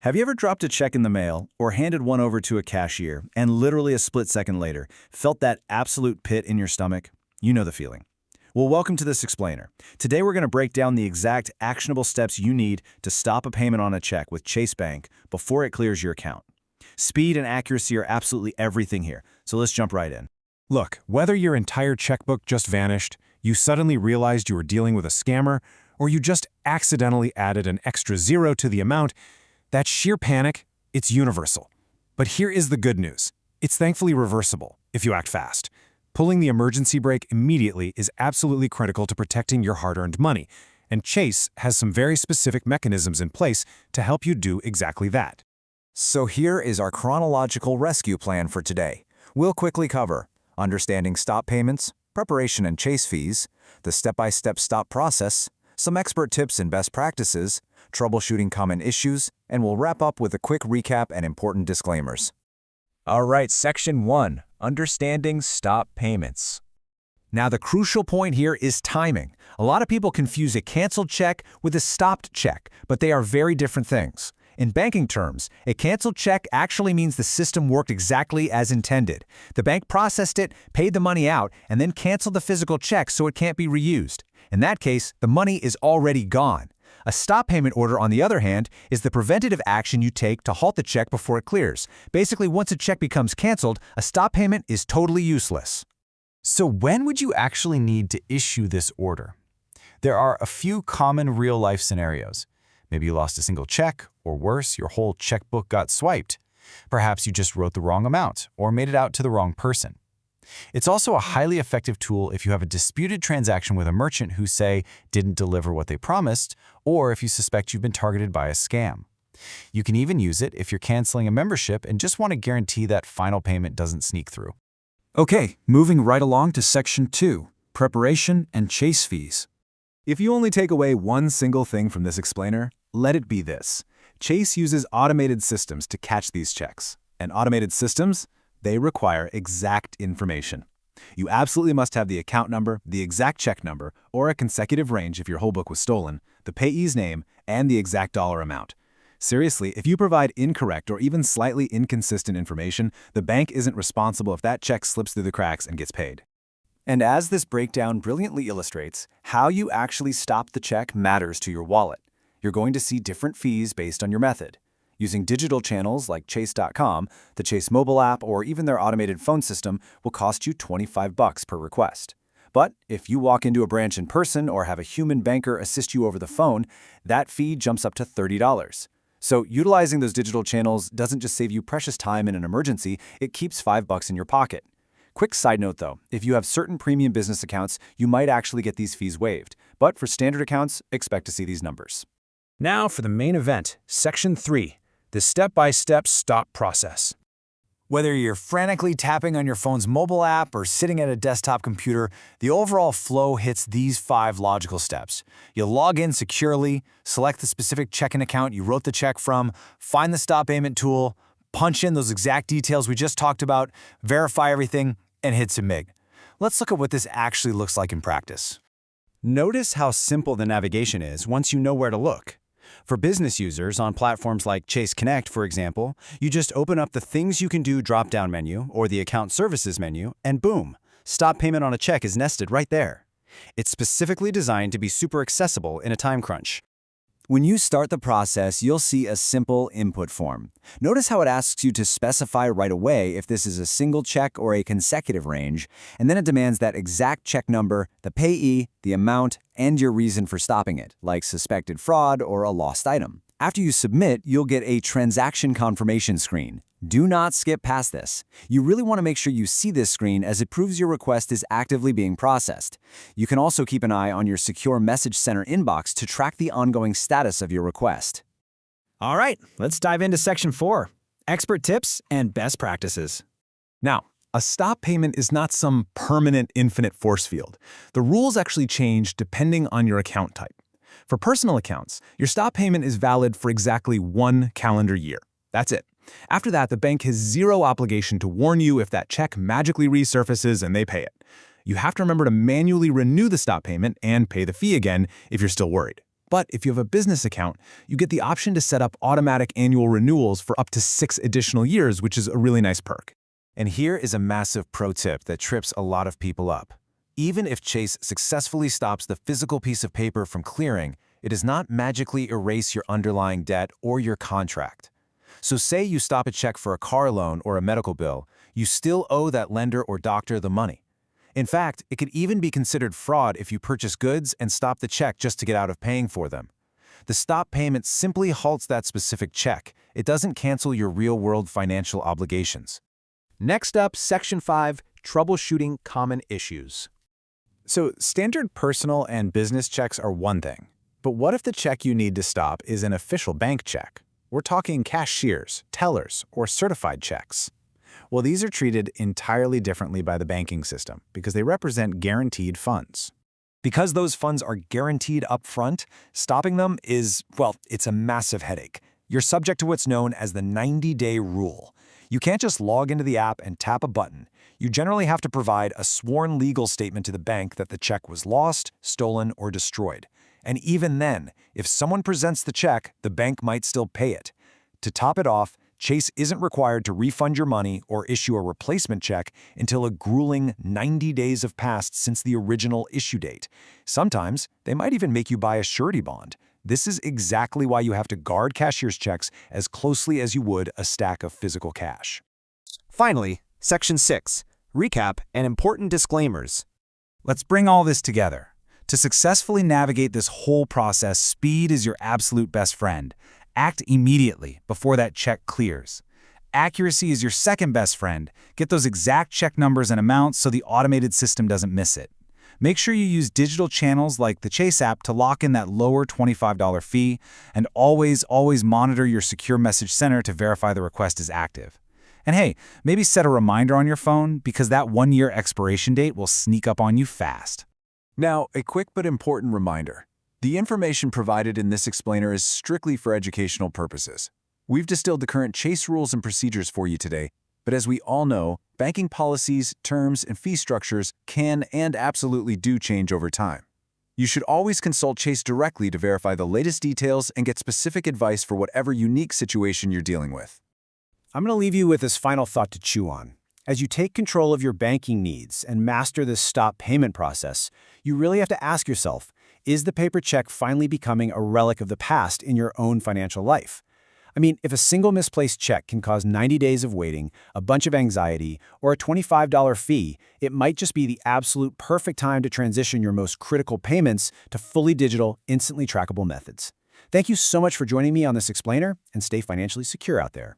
Have you ever dropped a check in the mail or handed one over to a cashier and literally a split second later felt that absolute pit in your stomach? You know the feeling. Well, welcome to this explainer. Today we're going to break down the exact actionable steps you need to stop a payment on a check with Chase Bank before it clears your account. Speed and accuracy are absolutely everything here, so let's jump right in. Look, whether your entire checkbook just vanished, you suddenly realized you were dealing with a scammer, or you just accidentally added an extra zero to the amount, that sheer panic, it's universal. But here is the good news. It's thankfully reversible if you act fast. Pulling the emergency brake immediately is absolutely critical to protecting your hard-earned money, and Chase has some very specific mechanisms in place to help you do exactly that. So here is our chronological rescue plan for today. We'll quickly cover understanding stop payments, preparation and chase fees, the step-by-step stop process, some expert tips and best practices, troubleshooting common issues, and we'll wrap up with a quick recap and important disclaimers. All right, Section 1, Understanding Stop Payments. Now, the crucial point here is timing. A lot of people confuse a canceled check with a stopped check, but they are very different things. In banking terms, a canceled check actually means the system worked exactly as intended. The bank processed it, paid the money out, and then canceled the physical check so it can't be reused. In that case, the money is already gone. A stop payment order, on the other hand, is the preventative action you take to halt the check before it clears. Basically, once a check becomes canceled, a stop payment is totally useless. So when would you actually need to issue this order? There are a few common real-life scenarios. Maybe you lost a single check, or worse, your whole checkbook got swiped. Perhaps you just wrote the wrong amount or made it out to the wrong person. It's also a highly effective tool if you have a disputed transaction with a merchant who, say, didn't deliver what they promised, or if you suspect you've been targeted by a scam. You can even use it if you're canceling a membership and just want to guarantee that final payment doesn't sneak through. Okay, moving right along to Section 2, Preparation and Chase Fees. If you only take away one single thing from this explainer, let it be this. Chase uses automated systems to catch these checks. And automated systems, they require exact information. You absolutely must have the account number, the exact check number, or a consecutive range if your whole book was stolen, the payee's name, and the exact dollar amount. Seriously, if you provide incorrect or even slightly inconsistent information, the bank isn't responsible if that check slips through the cracks and gets paid. And as this breakdown brilliantly illustrates, how you actually stop the check matters to your wallet. You're going to see different fees based on your method. Using digital channels like Chase.com, the Chase mobile app, or even their automated phone system will cost you $25 per request. But if you walk into a branch in person or have a human banker assist you over the phone, that fee jumps up to $30. So utilizing those digital channels doesn't just save you precious time in an emergency, it keeps $5 in your pocket. Quick side note though, if you have certain premium business accounts, you might actually get these fees waived. But for standard accounts, expect to see these numbers. Now for the main event, Section 3, the step-by-step stop process. Whether you're frantically tapping on your phone's mobile app or sitting at a desktop computer, the overall flow hits these 5 logical steps. You'll log in securely, select the specific checking account you wrote the check from, find the stop payment tool, punch in those exact details we just talked about, verify everything, and hit submit. Let's look at what this actually looks like in practice. Notice how simple the navigation is once you know where to look. For business users on platforms like Chase Connect, for example, you just open up the Things You Can Do drop-down menu or the Account Services menu, and boom, stop payment on a check is nested right there. It's specifically designed to be super accessible in a time crunch. When you start the process, you'll see a simple input form. Notice how it asks you to specify right away if this is a single check or a consecutive range, and then it demands that exact check number, the payee, the amount, and your reason for stopping it, like suspected fraud or a lost item. After you submit, you'll get a transaction confirmation screen. Do not skip past this. You really want to make sure you see this screen as it proves your request is actively being processed. You can also keep an eye on your secure Message Center inbox to track the ongoing status of your request. All right, let's dive into Section 4, Expert Tips and Best Practices. Now, a stop payment is not some permanent infinite force field. The rules actually change depending on your account type. For personal accounts, your stop payment is valid for exactly 1 calendar year. That's it. After that, the bank has zero obligation to warn you if that check magically resurfaces and they pay it. You have to remember to manually renew the stop payment and pay the fee again if you're still worried. But if you have a business account, you get the option to set up automatic annual renewals for up to 6 additional years, which is a really nice perk. And here is a massive pro tip that trips a lot of people up. Even if Chase successfully stops the physical piece of paper from clearing, it does not magically erase your underlying debt or your contract. So say you stop a check for a car loan or a medical bill, you still owe that lender or doctor the money. In fact, it could even be considered fraud if you purchase goods and stop the check just to get out of paying for them. The stop payment simply halts that specific check. It doesn't cancel your real-world financial obligations. Next up, Section 5, Troubleshooting Common Issues. So standard personal and business checks are one thing. But what if the check you need to stop is an official bank check? We're talking cashiers, tellers, or certified checks. Well, these are treated entirely differently by the banking system because they represent guaranteed funds. Because those funds are guaranteed up front, stopping them is, well, it's a massive headache. You're subject to what's known as the 90-day rule. You can't just log into the app and tap a button. You generally have to provide a sworn legal statement to the bank that the check was lost, stolen, or destroyed. And even then, if someone presents the check, the bank might still pay it. To top it off, Chase isn't required to refund your money or issue a replacement check until a grueling 90 days have passed since the original issue date. Sometimes, they might even make you buy a surety bond. This is exactly why you have to guard cashier's checks as closely as you would a stack of physical cash. Finally, Section 6, Recap and Important Disclaimers. Let's bring all this together. To successfully navigate this whole process, speed is your absolute best friend. Act immediately before that check clears. Accuracy is your second best friend. Get those exact check numbers and amounts so the automated system doesn't miss it. Make sure you use digital channels like the Chase app to lock in that lower $25 fee, and always monitor your secure message center to verify the request is active. And hey, maybe set a reminder on your phone because that 1-year expiration date will sneak up on you fast. Now, a quick but important reminder. The information provided in this explainer is strictly for educational purposes. We've distilled the current Chase rules and procedures for you today, but as we all know, banking policies, terms, and fee structures can and absolutely do change over time. You should always consult Chase directly to verify the latest details and get specific advice for whatever unique situation you're dealing with. I'm going to leave you with this final thought to chew on. As you take control of your banking needs and master this stop payment process, you really have to ask yourself, is the paper check finally becoming a relic of the past in your own financial life? I mean, if a single misplaced check can cause 90 days of waiting, a bunch of anxiety, or a $25 fee, it might just be the absolute perfect time to transition your most critical payments to fully digital, instantly trackable methods. Thank you so much for joining me on this explainer, and stay financially secure out there.